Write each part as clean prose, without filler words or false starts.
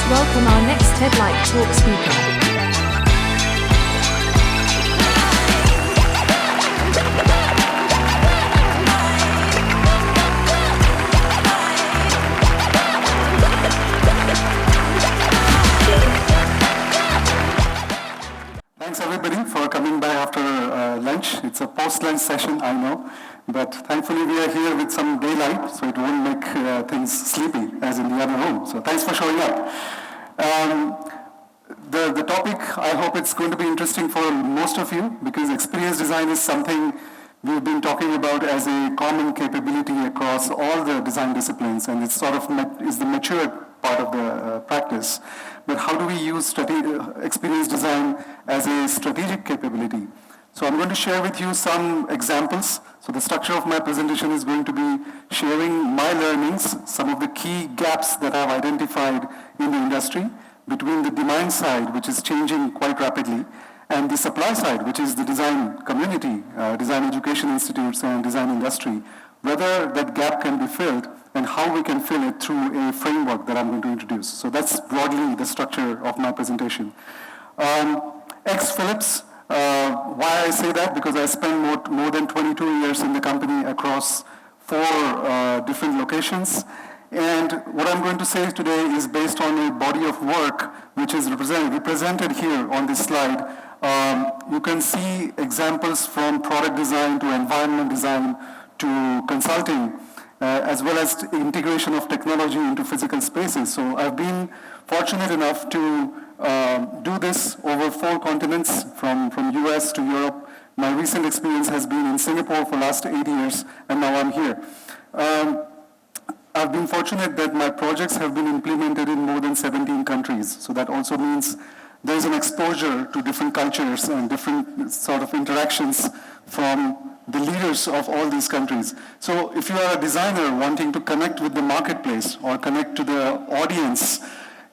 Welcome our next TED-like talk speaker. Thanks everybody for coming by after lunch. It's a post-lunch session, I know, but thankfully we are here with some daylight, so it won't make things sleepy as in the other room. So thanks for showing up. The topic, I hope it's going to be interesting for most of you, because experience design is something we've been talking about as a common capability across all the design disciplines, and it's sort of is the mature part of the practice. But how do we use experience design as a strategic capability? So I'm going to share with you some examples. So the structure of my presentation is going to be sharing my learnings, some of the key gaps that I've identified in the industry between the demand side, which is changing quite rapidly, and the supply side, which is the design community, design education institutes and design industry, whether that gap can be filled and how we can fill it through a framework that I'm going to introduce. So that's broadly the structure of my presentation. Phillips, why I say that? Because I spent more than 22 years in the company across 4 different locations. And what I'm going to say today is based on a body of work which is represented here on this slide. You can see examples from product design to environment design to consulting, as well as integration of technology into physical spaces. So I've been fortunate enough to do this over 4 continents, from US to Europe. My recent experience has been in Singapore for the last 8 years, and now I'm here. I've been fortunate that my projects have been implemented in more than 17 countries. So that also means there's an exposure to different cultures and different sort of interactions from the leaders of all these countries. So if you are a designer wanting to connect with the marketplace or connect to the audience,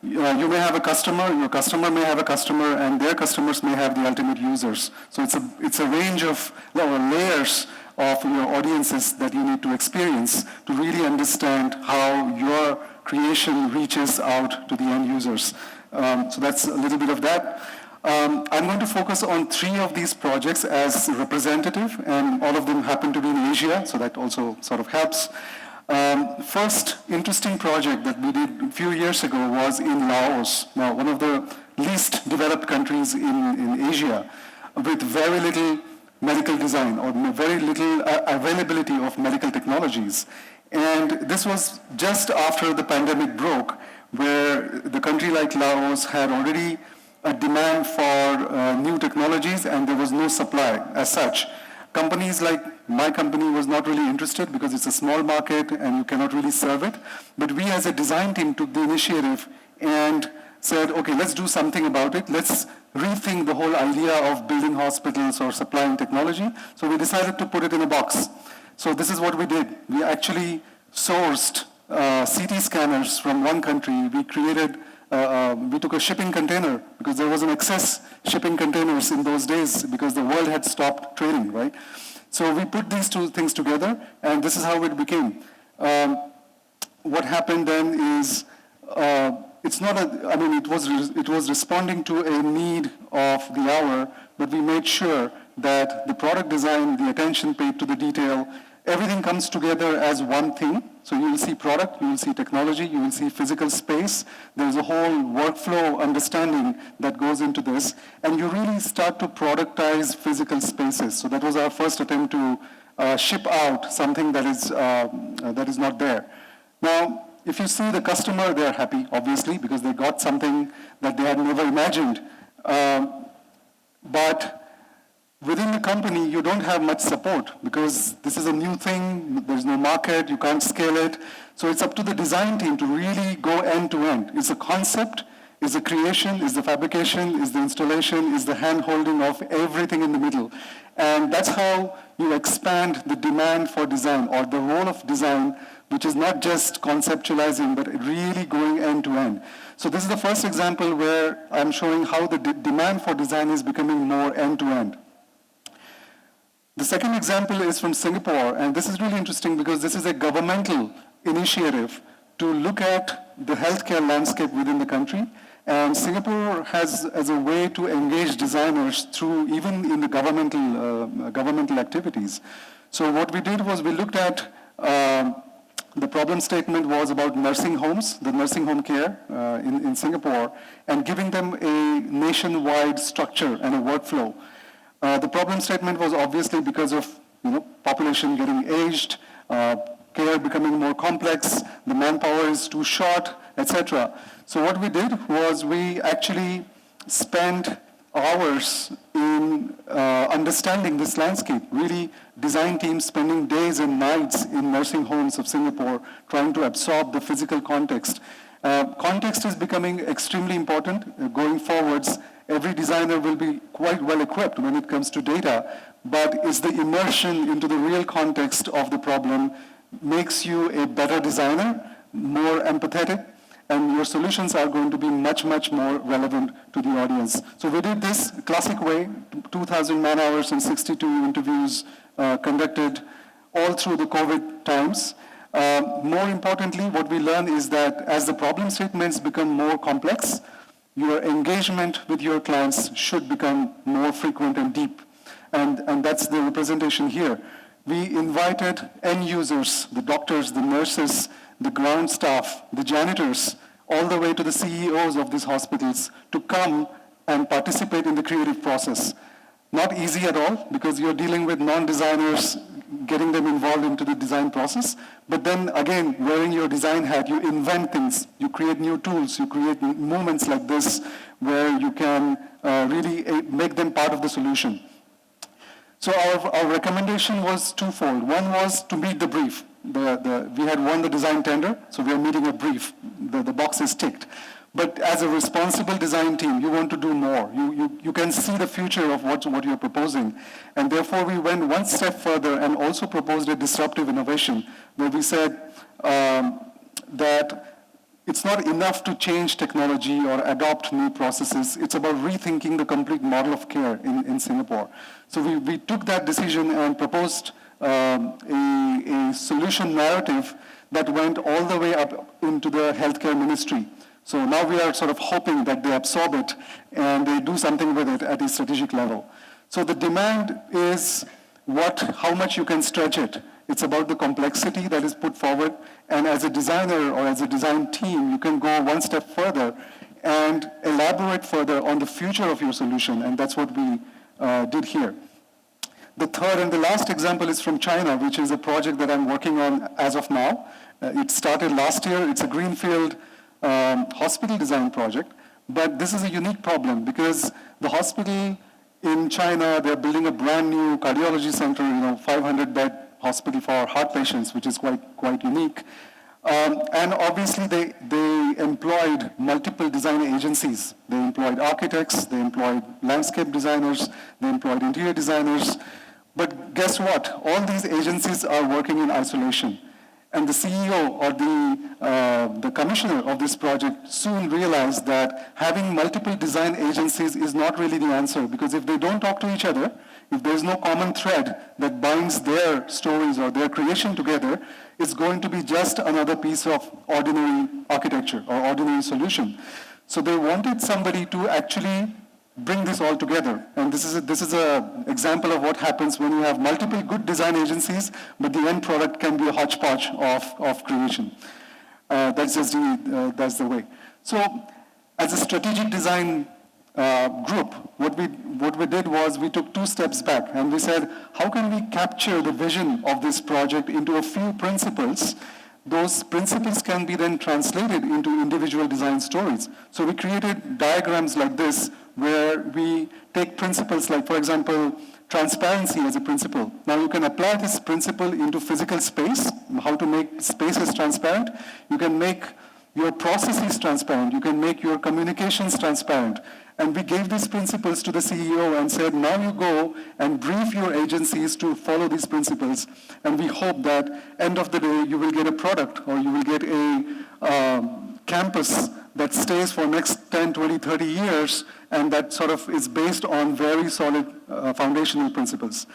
you may have a customer, your customer may have a customer, and their customers may have the ultimate users. So it's a range of layers of your audiences that you need to experience to really understand how your creation reaches out to the end users. So that's a little bit of that. I'm going to focus on 3 of these projects as representative, and all of them happen to be in Asia, so that also sort of helps. First interesting project that we did a few years ago was in Laos, now one of the least developed countries in Asia, with very little medical design or very little availability of medical technologies. And this was just after the pandemic broke, where the country like Laos had already a demand for new technologies, and there was no supply as such. Companies like my company was not really interested because it's a small market and you cannot really serve it. But we as a design team took the initiative and said, okay, let's do something about it. Let's rethink the whole idea of building hospitals or supplying technology. So we decided to put it in a box. So this is what we did. We actually sourced CT scanners from one country. We created we took a shipping container because there was an excess shipping containers in those days because the world had stopped trading, right? So we put these 2 things together, and this is how it became. What happened then is, it was responding to a need of the hour, but we made sure that the product design, the attention paid to the detail, everything comes together as one thing. So you will see product, you will see technology, you will see physical space. There's a whole workflow understanding that goes into this. And you really start to productize physical spaces. So that was our first attempt to ship out something that is not there. Now, if you see the customer, they're happy, obviously, because they got something that they had never imagined. But within the company, you don't have much support because this is a new thing, there's no market, you can't scale it. So it's up to the design team to really go end to end. It's a concept, it's the creation, it's the fabrication, it's the installation, it's the hand-holding of everything in the middle. And that's how you expand the demand for design, or the role of design, which is not just conceptualizing, but really going end to end. So this is the first example where I'm showing how the demand for design is becoming more end to end. The second example is from Singapore, and this is really interesting because this is a governmental initiative to look at the healthcare landscape within the country. And Singapore has as a way to engage designers through even in the governmental activities. So what we did was we looked at the problem statement was about nursing homes, the nursing home care in Singapore, and giving them a nationwide structure and a workflow. The problem statement was obviously because of population getting aged, care becoming more complex, the manpower is too short, etc. So what we did was we actually spent hours in understanding this landscape, really design teams spending days and nights in nursing homes of Singapore trying to absorb the physical context. Context is becoming extremely important going forwards. Every designer will be quite well equipped when it comes to data, but it's the immersion into the real context of the problem makes you a better designer, more empathetic, and your solutions are going to be much, much more relevant to the audience. So we did this classic way, 2,000 man-hours and 62 interviews conducted all through the COVID times. More importantly, what we learned is that as the problem statements become more complex, your engagement with your clients should become more frequent and deep. And that's the representation here. We invited end users, the doctors, the nurses, the ground staff, the janitors, all the way to the CEOs of these hospitals to come and participate in the creative process. Not easy at all, because you're dealing with non-designers, getting them involved into the design process. But then again, wearing your design hat, you invent things, you create new tools, you create movements like this where you can really make them part of the solution. So our recommendation was twofold. One was to meet the brief. We had won the design tender, so we are meeting a brief. The box is ticked. But as a responsible design team, you want to do more. You can see the future of what you're proposing. And therefore, we went one step further and also proposed a disruptive innovation, where we said that it's not enough to change technology or adopt new processes. It's about rethinking the complete model of care in Singapore. So we took that decision and proposed a solution narrative that went all the way up into the healthcare ministry. So now we are sort of hoping that they absorb it and they do something with it at a strategic level. So the demand is how much you can stretch it. It's about the complexity that is put forward, and as a designer or as a design team, you can go one step further and elaborate further on the future of your solution, and that's what we did here. The third and the last example is from China, which is a project that I'm working on as of now. It started last year. It's a greenfield hospital design project, but this is a unique problem because the hospital in China, they're building a brand new cardiology center, 500-bed hospital for heart patients, which is quite unique. And obviously, they employed multiple design agencies. They employed architects, they employed landscape designers, they employed interior designers. But guess what? All these agencies are working in isolation. And the CEO or the commissioner of this project soon realized that having multiple design agencies is not really the answer, because if they don't talk to each other, if there's no common thread that binds their stories or their creation together, it's going to be just another piece of ordinary architecture or ordinary solution. So they wanted somebody to actually bring this all together. And this is an example of what happens when you have multiple good design agencies, but the end product can be a hodgepodge of creation. That's the way. So as a strategic design group, what we did was we took 2 steps back and we said, how can we capture the vision of this project into a few principles? Those principles can be then translated into individual design stories. So we created diagrams like this where we take principles like, for example, transparency as a principle. Now you can apply this principle into physical space, how to make spaces transparent. You can make your processes transparent. You can make your communications transparent. And we gave these principles to the CEO and said, now you go and brief your agencies to follow these principles. And we hope that end of the day, you will get a product or you will get a campus that stays for next 10, 20, 30 years, and that sort of is based on very solid foundational principles.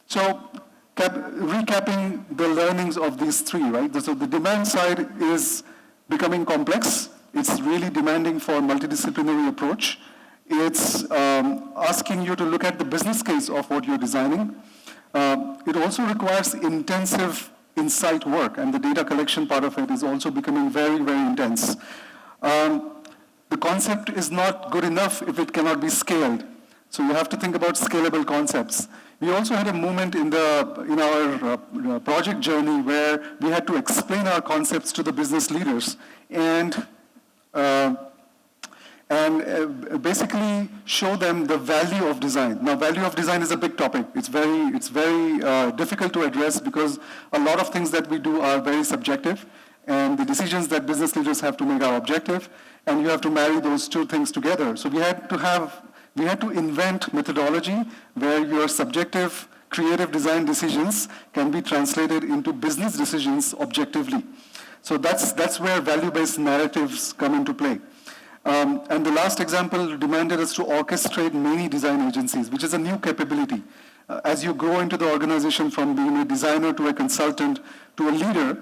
So recapping the learnings of these 3, right? So the demand side is becoming complex. It's really demanding for a multidisciplinary approach. It's asking you to look at the business case of what you're designing. It also requires intensive insight work, and the data collection part of it is also becoming very, very intense. The concept is not good enough if it cannot be scaled. So you have to think about scalable concepts. We also had a moment in our project journey where we had to explain our concepts to the business leaders and basically show them the value of design. Now, value of design is a big topic. It's very difficult to address because a lot of things that we do are very subjective, and the decisions that business leaders have to make are objective, and you have to marry those two things together. So we had to invent methodology where your subjective creative design decisions can be translated into business decisions objectively. So that's where value-based narratives come into play. And the last example demanded us to orchestrate many design agencies, which is a new capability. As you grow into the organization from being a designer to a consultant to a leader,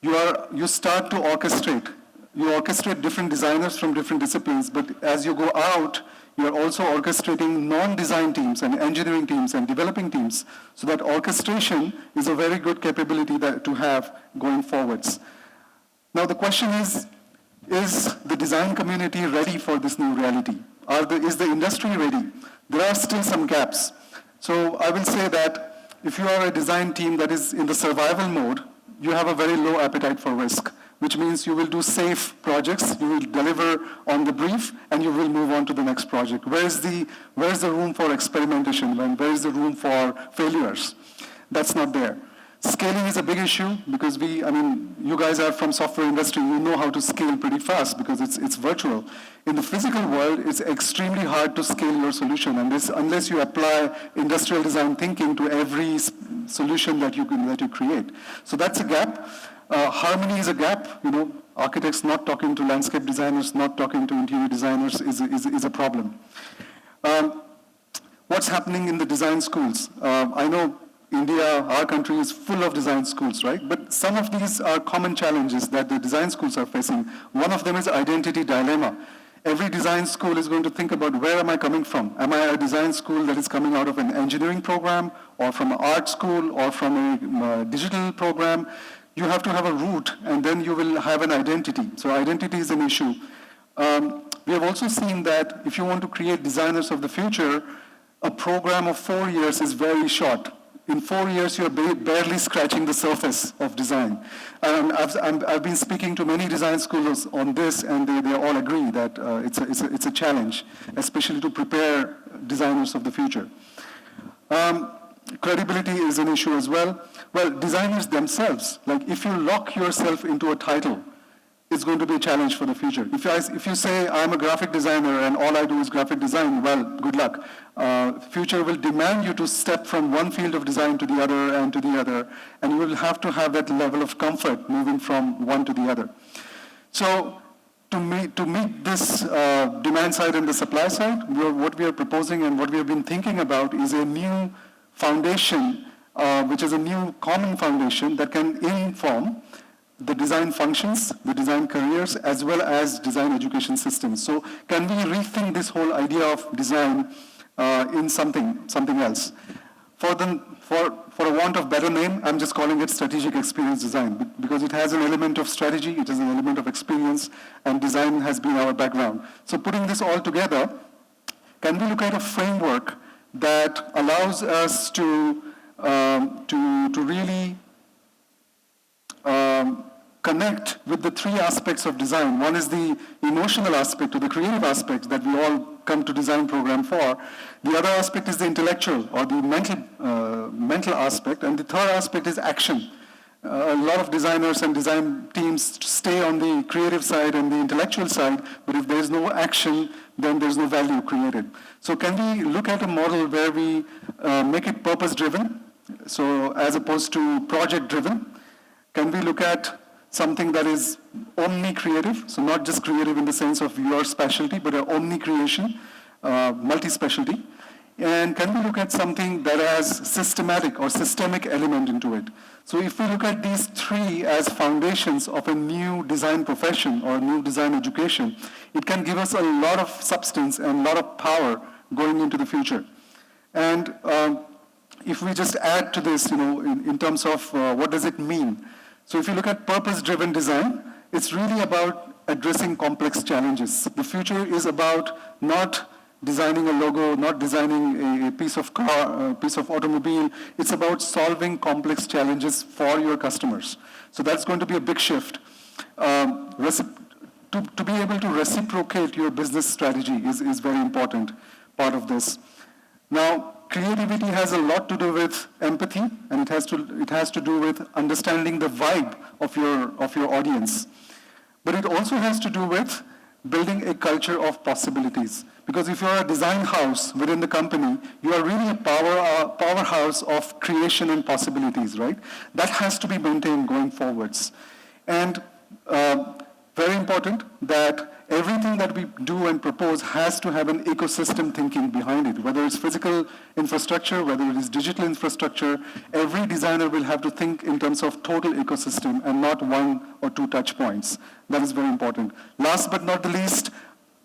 you start to orchestrate. You orchestrate different designers from different disciplines, but as you go out, you're also orchestrating non-design teams and engineering teams and developing teams. So that orchestration is a very good capability to have going forwards. Now the question is the design community ready for this new reality? Is the industry ready? There are still some gaps. So I will say that if you are a design team that is in the survival mode, you have a very low appetite for risk, which means you will do safe projects, you will deliver on the brief, and you will move on to the next project. Where is the room for experimentation, and where is the room for failures? That's not there. Scaling is a big issue because you guys are from software industry, you know how to scale pretty fast because it's virtual. In the physical world, it's extremely hard to scale your solution unless you apply industrial design thinking to every solution that you create. So that's a gap. Harmony is a gap. Architects not talking to landscape designers, not talking to interior designers is a problem. What's happening in the design schools? I know India, our country, is full of design schools, right? But some of these are common challenges that the design schools are facing. One of them is identity dilemma. Every design school is going to think about where am I coming from? Am I a design school that is coming out of an engineering program or from an art school or from a digital program? You have to have a root and then you will have an identity. So identity is an issue. We have also seen that if you want to create designers of the future, a program of 4 years is very short. In 4 years, you're barely scratching the surface of design. I've been speaking to many design schools on this, and they all agree that it's a challenge, especially to prepare designers of the future. Credibility is an issue as well. Well, designers themselves, like if you lock yourself into a title, it's going to be a challenge for the future. If you say, I'm a graphic designer and all I do is graphic design, well, good luck. Future will demand you to step from one field of design to the other and to the other, and you will have to have that level of comfort moving from one to the other. So to meet this demand side and the supply side, what we are proposing and what we have been thinking about is a new foundation, which is a new common foundation that can inform the design functions, the design careers, as well as design education systems. So can we rethink this whole idea of design in something else? For a want of better name, I'm just calling it strategic experience design because it has an element of strategy, it has an element of experience, and design has been our background. So putting this all together, can we look at a framework that allows us to really connect with the three aspects of design. One is the emotional aspect or the creative aspect that we all come to design program for. The other aspect is the intellectual or the mental aspect. And the third aspect is action. A lot of designers and design teams stay on the creative side and the intellectual side, but if there's no action, then there's no value created. So can we look at a model where we make it purpose-driven, so as opposed to project-driven? Can we look at something that is omni-creative, so not just creative in the sense of your specialty, but an omni-creation, multi-specialty? And can we look at something that has systematic or systemic element into it? So if we look at these three as foundations of a new design profession or new design education, it can give us a lot of substance and a lot of power going into the future. And if we just add to this, in terms of what does it mean? So if you look at purpose-driven design, it's really about addressing complex challenges. The future is about not designing a logo, not designing a piece of car, a piece of automobile. It's about solving complex challenges for your customers. So that's going to be a big shift. To be able to reciprocate your business strategy is very important part of this. Now, creativity has a lot to do with empathy, and it has to do with understanding the vibe of your audience. But it also has to do with building a culture of possibilities. Because if you're a design house within the company, you are really a powerhouse of creation and possibilities, right? That has to be maintained going forwards. And very important that everything that we do and propose has to have an ecosystem thinking behind it, whether it's physical infrastructure, whether it is digital infrastructure. Every designer will have to think in terms of total ecosystem and not one or two touch points. That is very important. Last but not the least,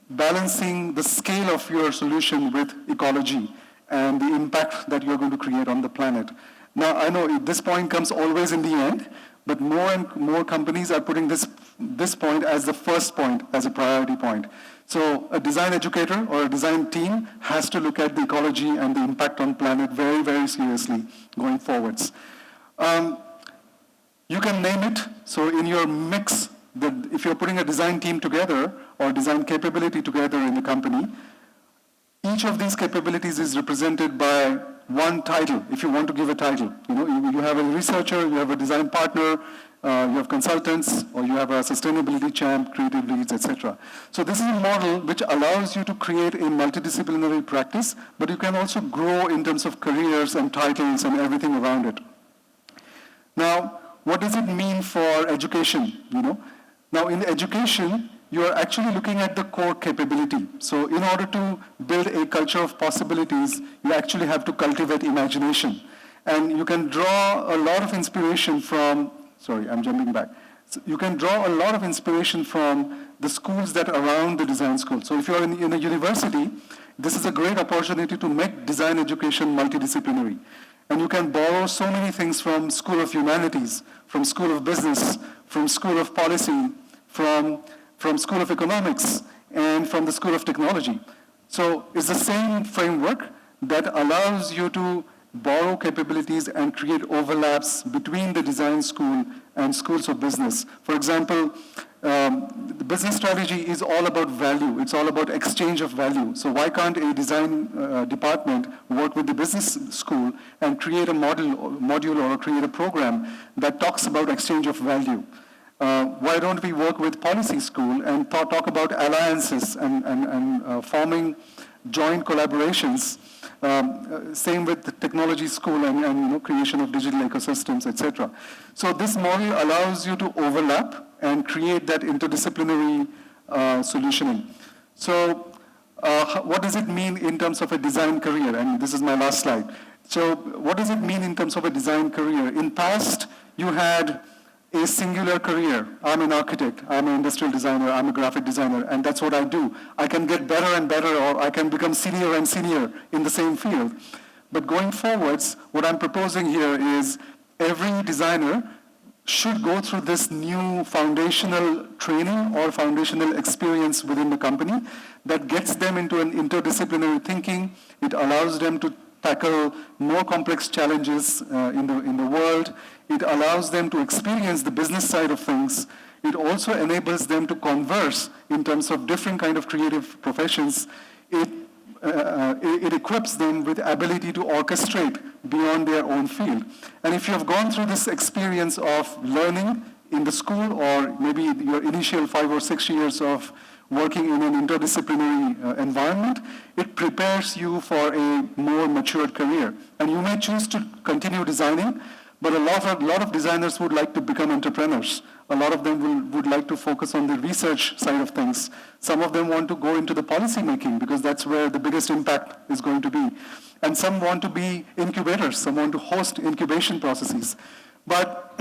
balancing the scale of your solution with ecology and the impact that you're going to create on the planet. Now, I know this point comes always in the end, but more and more companies are putting this point as the first point, as a priority point. So a design educator or a design team has to look at the ecology and the impact on planet very, very seriously going forwards. You can name it. So in your mix, if you're putting a design team together or design capability together in the company, each of these capabilities is represented by one title, if you want to give a title. You have a researcher, you have a design partner, you have consultants, or you have a sustainability champ, creative leads, etc. So this is a model which allows you to create a multidisciplinary practice, but you can also grow in terms of careers and titles and everything around it. Now, what does it mean for education? Now, in education, you are actually looking at the core capability. So in order to build a culture of possibilities, you actually have to cultivate imagination. And you can draw a lot of inspiration from, sorry, I'm jumping back. So you can draw a lot of inspiration from the schools that are around the design school. So if you're in a university, this is a great opportunity to make design education multidisciplinary. And you can borrow so many things from School of Humanities, from School of Business, from School of Policy, from School of Economics, and from the School of Technology. So it's the same framework that allows you to borrow capabilities and create overlaps between the design school and schools of business. For example, the business strategy is all about value. It's all about exchange of value. So why can't a design department work with the business school and create a module or create a program that talks about exchange of value? Why don't we work with policy school and talk about alliances and forming joint collaborations? Same with the technology school and creation of digital ecosystems, etc. So this model allows you to overlap and create that interdisciplinary solutioning. So what does it mean in terms of a design career? And this is my last slide. So what does it mean in terms of a design career? In past, you had a singular career. I'm an architect, I'm an industrial designer, I'm a graphic designer, and that's what I do. I can get better and better, or I can become senior and senior in the same field. But going forwards, what I'm proposing here is every designer should go through this new foundational training or foundational experience within the company that gets them into an interdisciplinary thinking. It allows them to tackle more complex challenges in the world. It allows them to experience the business side of things. It also enables them to converse in terms of different kind of creative professions. It equips them with ability to orchestrate beyond their own field. And if you have gone through this experience of learning in the school, or maybe your initial 5 or 6 years of working in an interdisciplinary environment, it prepares you for a more matured career. And you may choose to continue designing, But a lot of designers would like to become entrepreneurs. A lot of them would like to focus on the research side of things. Some of them want to go into the policy making because that's where the biggest impact is going to be. And some want to be incubators, some want to host incubation processes. But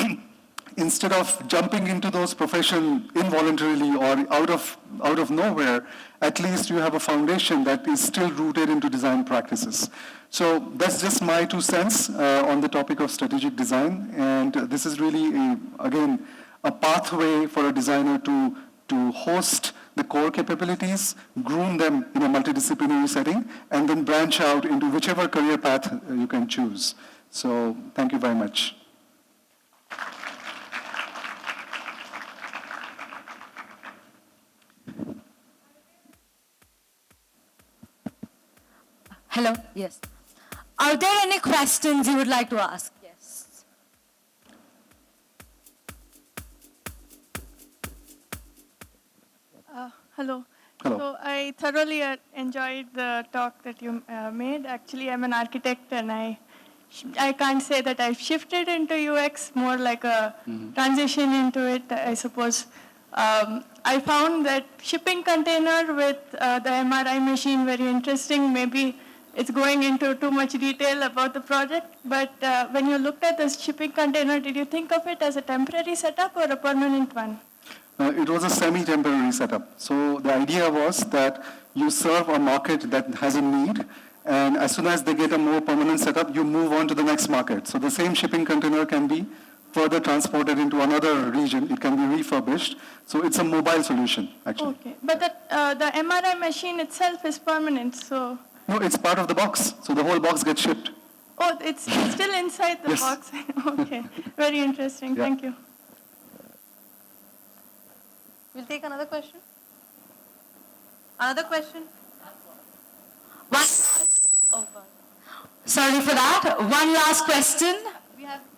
instead of jumping into those professions involuntarily or out of nowhere, at least you have a foundation that is still rooted into design practices. So that's just my 2 cents on the topic of strategic design. And this is really, again, a pathway for a designer to host the core capabilities, groom them in a multidisciplinary setting, and then branch out into whichever career path you can choose. So thank you very much. Hello, yes. Are there any questions you would like to ask? Yes. Hello. Hello. So I thoroughly enjoyed the talk that you made. Actually, I'm an architect, and I can't say that I've shifted into UX, more like a transition into it, I suppose. I found that shipping container with the MRI machine very interesting. Maybe it's going into too much detail about the project, but when you looked at the shipping container, did you think of it as a temporary setup or a permanent one? It was a semi-temporary setup. So the idea was that you serve a market that has a need, and as soon as they get a more permanent setup, you move on to the next market. So the same shipping container can be further transported into another region. It can be refurbished. So it's a mobile solution, actually. Okay, but the MRI machine itself is permanent, so... No, it's part of the box. So the whole box gets shipped. Oh, it's still inside the Yes. box. Okay, very interesting. Yeah. Thank you. We'll take another question. Another question? One. Oh, God. Sorry for that. One last question.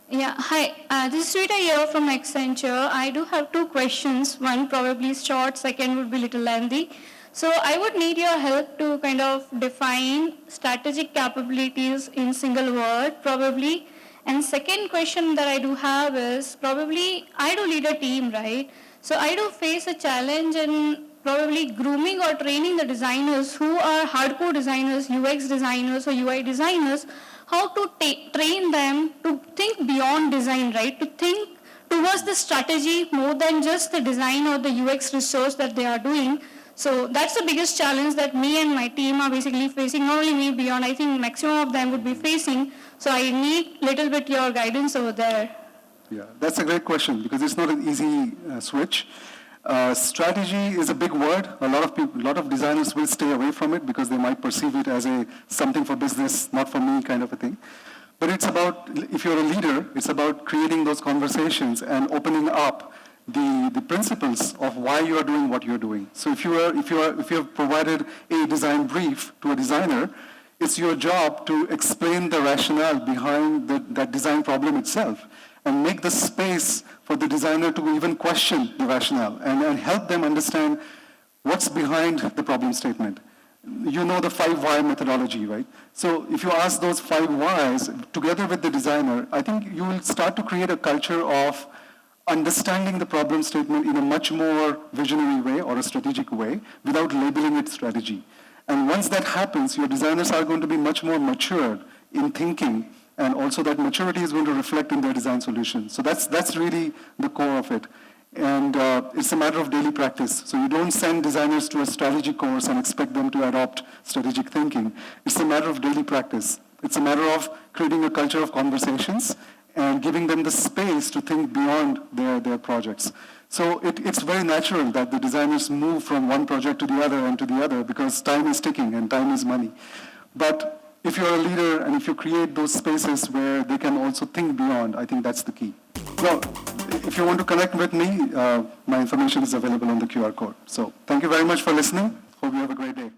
Yeah, hi. This is Rita here from Accenture. I do have 2 questions. One probably is short, second would be a little lengthy. So I would need your help to kind of define strategic capabilities in single word, probably. And second question that I do have is probably I do lead a team, right? So I do face a challenge in probably grooming or training the designers who are hardcore designers, UX designers or UI designers, how to train them to think beyond design, right? To think towards the strategy more than just the design or the UX resource that they are doing. So that's the biggest challenge that me and my team are basically facing, not only me, beyond, I think maximum of them would be facing. So I need little bit your guidance over there. Yeah, that's a great question because it's not an easy switch. Strategy is a big word. A lot of designers will stay away from it because they might perceive it as something for business, not for me kind of a thing. But it's about, if you're a leader, it's about creating those conversations and opening up the principles of why you are doing what you're doing. So if you have provided a design brief to a designer, it's your job to explain the rationale behind that design problem itself and make the space for the designer to even question the rationale and help them understand what's behind the problem statement. You know the 5 why methodology, right? So if you ask those 5 whys together with the designer, I think you will start to create a culture of understanding the problem statement in a much more visionary way or a strategic way without labeling it strategy. And once that happens, your designers are going to be much more matured in thinking, and also that maturity is going to reflect in their design solution. So that's really the core of it. And it's a matter of daily practice. So you don't send designers to a strategy course and expect them to adopt strategic thinking. It's a matter of daily practice. It's a matter of creating a culture of conversations and giving them the space to think beyond their projects. So it's very natural that the designers move from one project to the other and to the other because time is ticking and time is money. But if you're a leader and if you create those spaces where they can also think beyond, I think that's the key. Well, if you want to connect with me, my information is available on the QR code. So thank you very much for listening. Hope you have a great day.